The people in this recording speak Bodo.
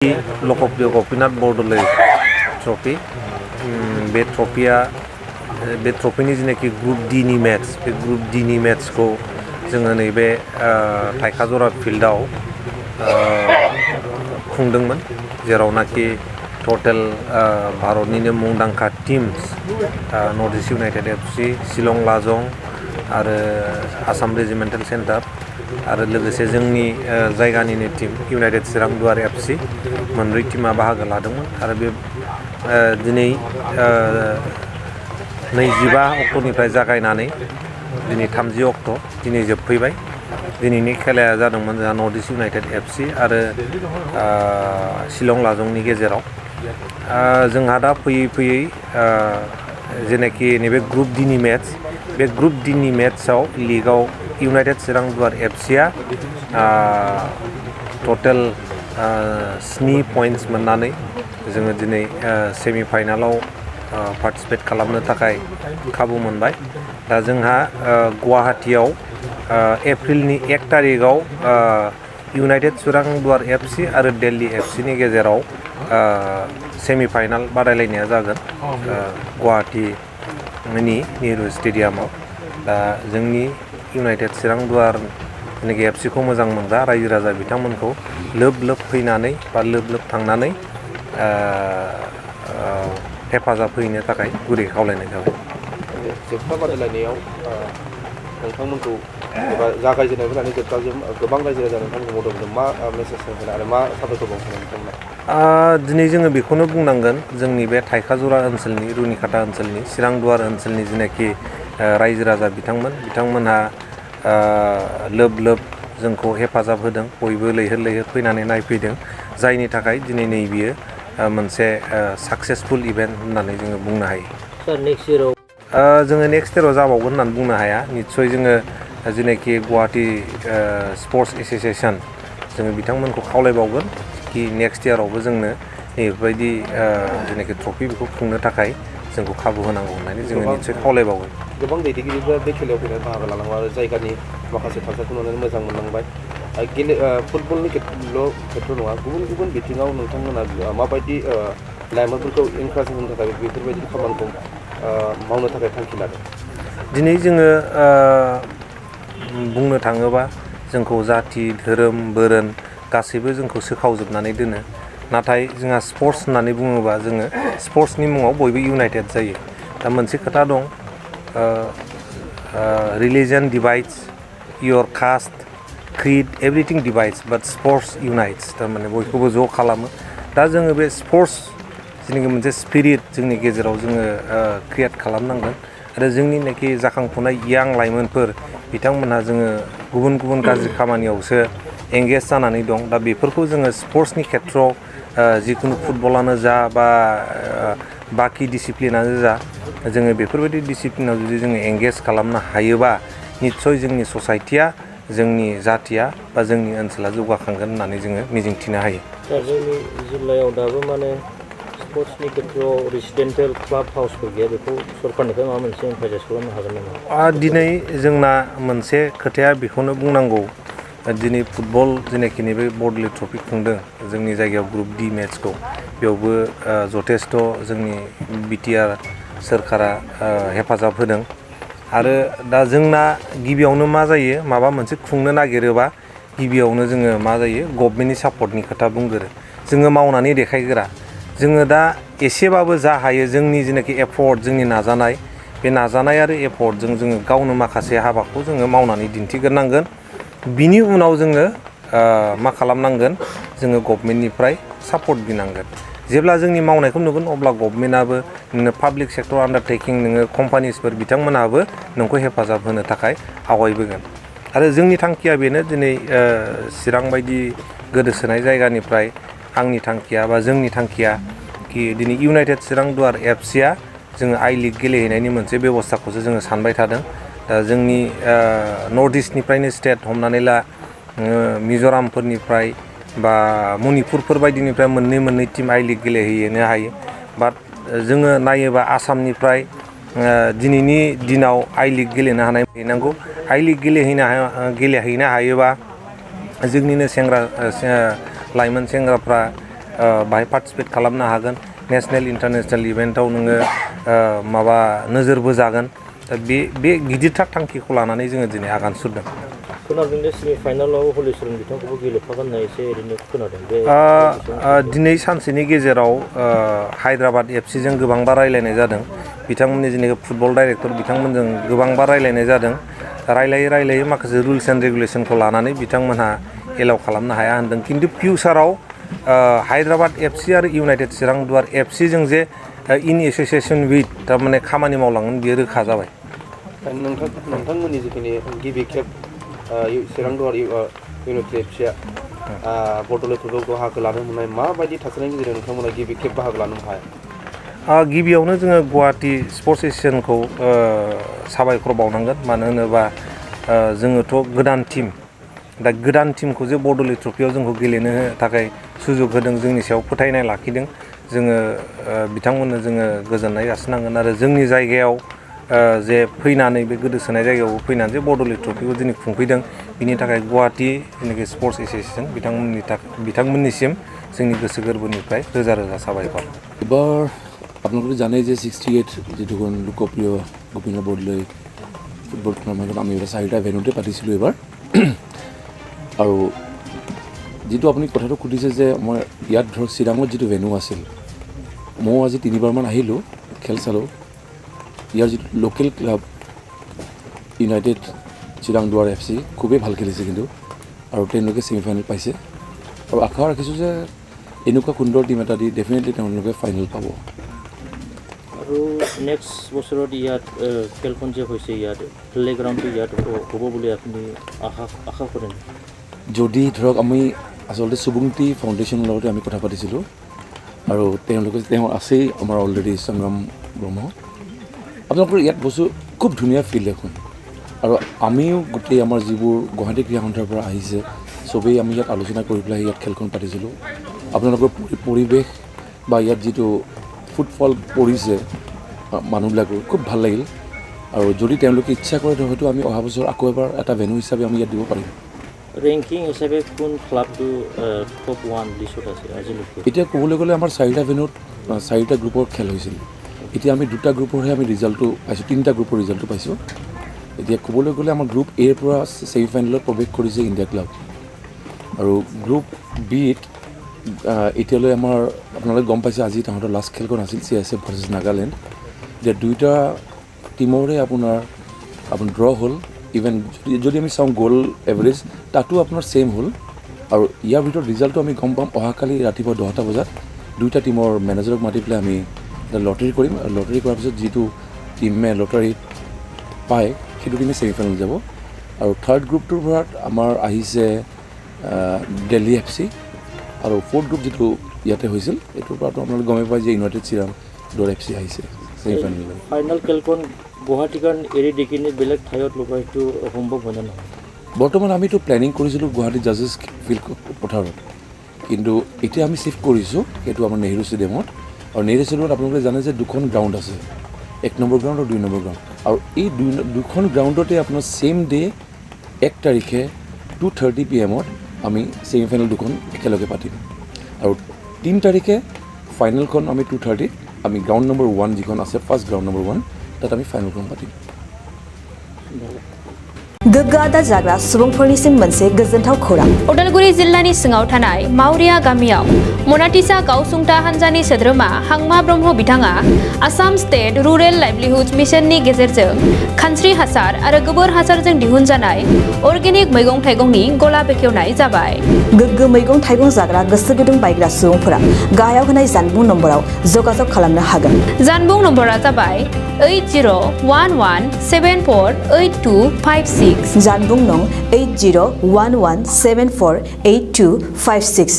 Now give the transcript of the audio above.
लख'प गपिनाथ बरदल ट्रफी बे ट्रफिया बे ट्रफिनि जिनाखि ग्रुप डी नि मैच बे ग्रुप डी नि मैचखौ जोङो नैबे थाइखाजरा फिल्डआव खुंदोंमोन जेरावनाखि टोटेल भारतनिनो मुंदांखा teams north east united FC Shillong Lajong आरो आसाम रेजिमेंटल सेंटर आरो लोगोसे जोंनि जायगानिनो टीम यूनाइटेड चिरां दुवार एफसी मोनब्रै टीमा बाहागो लादोंमोन आरो बे दिनै 25 अक्ट'निफ्राय जागायनानै दिनै 30 अक्ट' दिनै जोबफैबाय। दिनैनि खेलाया जादोंमोन जोंहा नर्थ ईस्ट यूनाइटेड एफसी आरो शिलं लाजंनि गेजेराव। जोंहा दा फैयै जेनाखि नैबे ग्रुप डी नि मैच बे ग्रुप डी नि मैचआव लीगआव यूनाइटेड चिरां दुवार एफसीआ टोटेल 7 पॉइंट्स मोननानै जोङो दिनै सेमि फाइनालाव पार्टिसिपेट खालामनो थाखाय खाबु मोनबाय। दा जोंहा गुवाहाटीआव एप्रिलनि 1 तारिखआव यूनाइटेड चिरां दुवार एफसी आरो दिल्ली एफसीनि गेजेराव सेमि फाइनाल बादायलायनाया जागोन गुवाहाटीनि नेहरू स्टेडियामाव। दा जोंनि यूनाइटेड चिरां दुवार जेनाखि एफसीखौ मोजां मोनग्रा रायजो राजा बिथांमोनखौ लोब फैनानै बा लोब थांनानै हेफाजाब होनो थाखाय गुरै खावलायनाय जाबाय। जोबथा बादायलायनायाव नोंथांमोनखौ एबा जागायजेननायनिफ्राय जोबथासिम गोबां रायजो राजा नोंथांमोनखौ मदद होदों। मा मेसेज होनो आरो मा साबायखर बावनो नोंथांमोना? दिनै जोङो बेखौनो बुंनांगोन जोंनि बे थाइखाजरा ओनसोलनि रुनिखाटा ओनसोलनि चिरां दुवार ओनसोलनि जेनाखि रायजो राजा बिथांमोनहा लोब जोंखौ हेफाजाब होदों। बयबो लैहोर फैनानै नायफैदों जायनि थाखाय दिनै नैबेयो मोनसे साक्सेसफुल इभेन्ट होननानै जोङो बुंनो हायो। सार नेक्स्ट इयाराव जोङो नेक्स्ट इयाराव जाबावगोन होननानै बुंनो हाया। निस्सय जोङो जेनाखि गुवाहाटी स्पर्ट्स एसोसिएशन जोङो बिथांमोनखौ खावलायबावगोन कि नेक्स्ट इयारावबो जोंनो बेफोरबायदि जेनाखि ट्रफि बेखौ खुंनो थाखाय जोंखौ खाबु होनांगौ होननानै जोङो निस्सय खावलायबावगोन। गोबां दैदेनगिरिफ्रा बे खेलायाव फैनानै बाहागो लानांगौ आरो जायगानि माखासे थासारिखौ नुनानै मोजां मोनलांबाय। फुटबलनि खेथ्र' नङा गुबुन बिथिङाव नोंथांमोना माबायदि लाइमोनफोरखौ इनकारेज होनो थाखाय बेफोरबायदि खामानिखौ मावनो थाखाय थांखि लादों? दिनै जोङो बुंनो थाङोबा जोंखौ जाथि धोरोम बोरोन गासैबो जोंखौ सोखावजोबनानै दोनो। नाथाय जोंहा स्पर्ट्स होननानै बुङोबा जोङो स्पर्ट्सनि मुङाव बयबो यूनाइटेड जायो। दा मोनसे खोथा दं religion divides your caste creed everything divides but sports unites. थारमाने बयखौबो ज' खालामो। दा जोङो बे स्पर्ट्स जेनाखि मोनसे स्पिरिट जोंनि गेजेराव जोङो क्रिएट खालामनांगोन आरो जोंनिनाखि जाखांफुनाय यां लाइमोनफोर बिथांमोनहा जोङो गुबुन गाज्रि खामानियावसो एंगेज जानानै दं। दा बेफोरखौ जोङो स्पर्ट्सनि खेथ्रआव जिखुनु फुटबलानो जा बा बाखि डिसिप्लिनानो जा जोङो बेफोरबायदि डिसिप्लिनाव जुदि जोङो एंगेज खालामनो हायोबा निस्सय जोंनि ससाइटिया जोंनि जाथिया बा जोंनि ओनसोला जौगाखांगोन होननानै जोङो मिजिंथिनो हायो। जोंनि जिल्लायाव दाबो माने स्पर्ट्सनि खेथ्रआव रेसिडेन्सियेल क्लाब हाउसफोर गैया। बेखौ सरकारनिफ्राय माबा मोनसे एडभाइस खालामनो हागोन नामा? दिनै जोंना मोनसे खोथाया बेखौनो बुंनांगौ। दिनै फुटबल जेनाखि नैबे बरदल ट्रफि खुंदों जोंनि जायगायाव ग्रुप डी मैचखौ बेयावबो जथेस्थ' जोंनि बिटिआर सोरखारा हेफाजाब होदों। आरो दा जोंना गिबियावनो मा जायो माबा मोनसे खुंनो नागिरोबा गिबियावनो जोङो मा जायो गभर्नमेन्टनि सापर्टनि खोथा बुंगोरो। जोङो मावनानै देखायगोरा। जोङो दा एसेबाबो जा हायो जोंनि जेनाखि एफर्ट जोंनि नाजानाय बे नाजानाय आरो एफर्टजों जोङो गावनो माखासे हाबाखौ जोङो मावनानै दिन्थिग्रोनांगोन। बिनि उनाव जोङो मा खालामनांगोन जोङो गभर्नमेन्टनिफ्राय सापर्ट बिनांगोन। जेब्ला जोंनि मावनायखौ नुगोन अब्ला गभर्नमेन्टआबो नोङो पाब्लिक सेक्टर आन्डारटेकिं नोङो कम्पानिसफोर बिथांमोनहाबो नोंखौ हेफाजाब होनो थाखाय आवगायबोगोन। आरो जोंनि थांखिया बेनो दिनै चिरां बायदि गोदोसोनाय जायगानिफ्राय आंनि थांखिया बा जोंनि थांखिया कि दिनै यूनाइटेड चिरां दुवार एफसीआ जोङो आई लीग गेलेहैनायनि मोनसे बेबस्थाखौसो जोङो सानबाय थादों। दा जोंनि नर्थ ईस्टनिफ्रायनो स्टेट हमनानै ला मिज'रामफोरनिफ्राय बा मणिपुरफोर बायदिनिफ्राय मोननै टीम आई लीग गेलेहैनो हायो। बाट जोङो नायोबा आसामनिफ्राय दिनैनि दिनाव आई लीग गेलेनो हानाय हैनांगौ। आई लीग गेलेहैनो हायोबा जोंनिनो लाइमोन सेंग्राफ्रा बाहाय पार्टिसिपेट खालामनो हागोन नेशनेल इन्टारनेशनेल इभेन्टआव नोङो माबा नोजोर बोजागोन बे गिदिरथार थांखिखौ लानानै जोङो दिनै आगान सुरदों खोनादों जे सेमिफाइनालाव हलिचरन बिथांखौबो गेलेफागोन होनना एसे ओरैनो खोनादों बे दिनै सानसेनि गेजेराव हायद्राबाद एफसिजों गोबांबार रायलायनाय जादों बिथांमोननि जेनेखि फुटबल डाइरेक्टर बिथांमोनजों गोबांबार रायलायनाय जादों रायलायै माखासे रुल्स एन्ड रेगुलेसनखौ लानानै बिथांमोनहा एलाउ खालामनो हाया होनदों खिन्थु फिउचाराव हायद्राबाद एफसि आरो इउनाइटेड चिरां दुवार एफसिजों जे इन एस'सियेसन उइथ थारमाने खामानि मावलांगोन बियो रोखा जाबाय नोंथांमोननि जिखिनि गिबि खेब चिरां दुवार इउनाइटेड एफसिया बरदल लख'पआव बाहागो लानो मोननाय माबायदि थासारिनि गेजेरजों नोंथांमोना गिबि खेब बाहागो लानो हाया गिबियावनो जोङो गुवाहाटि स्पर्ट्स एस'सियेसनखौ साबायखर बावनांगोन मानो होनोबा जोङोथ' गोदान टीम दा गोदान टीमखौ जे बरदल ट्रफियाव जोंखौ गेलेनो थाखाय सुजुग होदों जोंनि सायाव फोथायनाय लाखिदों जोङो बिथांमोननो जोङो गोजोननाय जासिनांगोन आरो जोंनि जायगायाव जे फैनानै बे गोदोसोनाय जायगायाव फैनानै जे बरदल ट्रफिखौ दिनै खुंफैदों बिनि थाखाय गुवाहाटि जेनाखि स्पर्ट्स एस'सियेसन बिथांमोननिसिम जोंनि गोसो गोरबोनिफ्राय रोजा रोजा साबायखर এবাৰ আপোনালোকে জানে যে 68 যিটোখন লোকপ্ৰিয় গোপীনাথ বৰদলৈ ফুটবল টুৰ্ণামেণ্টত আমি এটা 4টা ভেন্যুতে পাতিছিলোঁ এবাৰ আৰু যিটো আপুনি কথাটো সুধিছে যে মই ইয়াত ধৰক চিৰাঙত যিটো ভেন্যু আছিল ময়ো আজি 3বাৰমান আহিলোঁ খেল চালোঁ ইয়াৰ যিটো লোকেল ক্লাব ইউনাইটেড চিৰাং দুৱাৰ এফচি খুবেই ভাল খেলিছে কিন্তু আৰু তেওঁলোকে ছেমিফাইনেল পাইছে আৰু আশা ৰাখিছোঁ যে এনেকুৱা সুন্দৰ টিম এটা দি ডেফিনেটলি তেওঁলোকে ফাইনেল পাব আৰু নেক্সট বছৰত ইয়াত খেলখন যে হৈছে ইয়াত প্লেগ্ৰাউণ্ডটো ইয়াত হ'ব বুলি আপুনি আশা কৰেন যদি ধৰক আমি আচলতে সুবুংটি ফাউণ্ডেশ্যনৰ লগতে আমি কথা পাতিছিলোঁ আৰু তেওঁ আছেই আমাৰ অলৰেডি সংগ্ৰাম ব্ৰহ্ম আপোনালোকৰ ইয়াত বস্তু খুব ধুনীয়া ফিল্ড এখন আৰু আমিও গোটেই আমাৰ যিবোৰ গুৱাহাটী ক্ৰীড়া সন্থাৰ পৰা আহিছে চবেই আমি ইয়াত আলোচনা কৰি পেলাই ইয়াত খেলখন পাতিছিলোঁ আপোনালোকৰ পৰিৱেশ বা ইয়াত যিটো ফুটফল পৰিছে মানুহবিলাকৰ খুব ভাল লাগিল আৰু যদি তেওঁলোকে ইচ্ছা কৰে হয়তো আমি অহা বছৰ আকৌ এবাৰ এটা ভেন্যু হিচাপে আমি ইয়াত দিব পাৰিম ৰেংকিং হিচাপে কোন ক্লাবটো টপ 1 লিষ্টত আছে আজিলৈকে এতিয়া ক'বলৈ গ'লে আমাৰ 4টা ভেন্যুত 4টা গ্ৰুপৰ খেল হৈছিল এতিয়া আমি 2টা গ্ৰুপৰহে আমি ৰিজাল্টটো পাইছোঁ 3টা গ্ৰুপৰ ৰিজাল্টটো পাইছোঁ এতিয়া ক'বলৈ গ'লে আমাৰ গ্ৰুপ এৰ পৰা ছেমিফাইনেলত প্ৰৱেশ কৰিছে ইণ্ডিয়া ক্লাব আৰু গ্ৰুপ বিত এতিয়ালৈ আমাৰ আপোনালোকে গম পাইছে আজি তাহাঁতৰ লাষ্ট খেলখন আছিল CSF ভাৰ্চেছ নাগালেণ্ড যে 2টা টিমৰে আপোনাৰ ড্ৰ হ'ল ইভেন যদি আমি চাওঁ গ'ল এভাৰেজ তাতো আপোনাৰ ছেইম হ'ল আৰু ইয়াৰ ভিতৰত ৰিজাল্টটো আমি গম পাম অহাকালি ৰাতিপুৱা 10টা বজাত 2টা টিমৰ মেনেজাৰক মাতি পেলাই আমি এটা লটাৰী কৰিম আৰু লটাৰী কৰাৰ পিছত যিটো টিমে লটাৰী পায় সেইটো টিমে ছেমিফাইনেল যাব আৰু থাৰ্ড গ্ৰুপটোৰ পৰা আমাৰ আহিছে দিল্লী এফচি আৰু ফ'ৰ্থ গ্ৰুপ যিটো ইয়াতে হৈছিল এইটোৰ পৰাতো আপোনালোকে গমেই পায় যে ইউনাইটেড চিৰাং দুৱাৰ এফচি আহিছে ছেমিফাইনেললৈ ফাইনেল খেলখন গুৱাহাটীৰ কাৰণে এৰি দি কিনে বেলেগ ঠাইত লগোৱা সেইটো সম্ভৱ হয় নে নহয় বৰ্তমান আমিতো প্লেনিং কৰিছিলোঁ গুৱাহাটী জাজেছ ফিল্ড পথাৰত কিন্তু এতিয়া আমি শিফ্ট কৰিছোঁ সেইটো আমাৰ নেহৰু ষ্টেডিয়ামত আৰু নেহৰু ষ্টেডিয়ামত আপোনালোকে জানে যে 2খন গ্ৰাউণ্ড আছে 1 নম্বৰ গ্ৰাউণ্ড আৰু 2 নম্বৰ গ্ৰাউণ্ড আৰু এই 2খন গ্ৰাউণ্ডতে আপোনাৰ ছেইম ডে 1 তাৰিখে 2:30 PM আমি ছেমিফাইনেল 2খন একেলগে পাতিম আৰু 3 তাৰিখে ফাইনেলখন আমি 2:30 আমি গ্ৰাউণ্ড নম্বৰ 1 যিখন আছে ফাৰ্ষ্ট গ্ৰাউণ্ড নম্বৰ 1 তাত আমি फाइनलखौ पातिम गोग्गादा जाग्रा सुबुंफोरनिसिम मोनसे गोजोनथाव खौरां उदालगुरि जिल्लानि सिङाव थानाय मावरिया गामियाव मनाटिसा गावसुंथा हानजानि सोद्रोमा हांमा ब्रह्म बिथाङा आसाम स्टेट रुरेल लाइवलीहुड मिशननि गेजेरजों खानस्रि हासार आरो गोबोर हासारजों दिहुनजानाय अर्गेनिक मैगं थाइगंनि गला बेखेवनाय जाबाय गोग्गो मैगं थाइगं जाग्रा गोसो गुदुं बायग्रा सुबुंफोरा गाहायाव होनाय जानबुं नम्बराव जगाजग खालामनो हागोन जानबुं नम्बरा जाबाय 8011748256 जानबुं नं 8011748256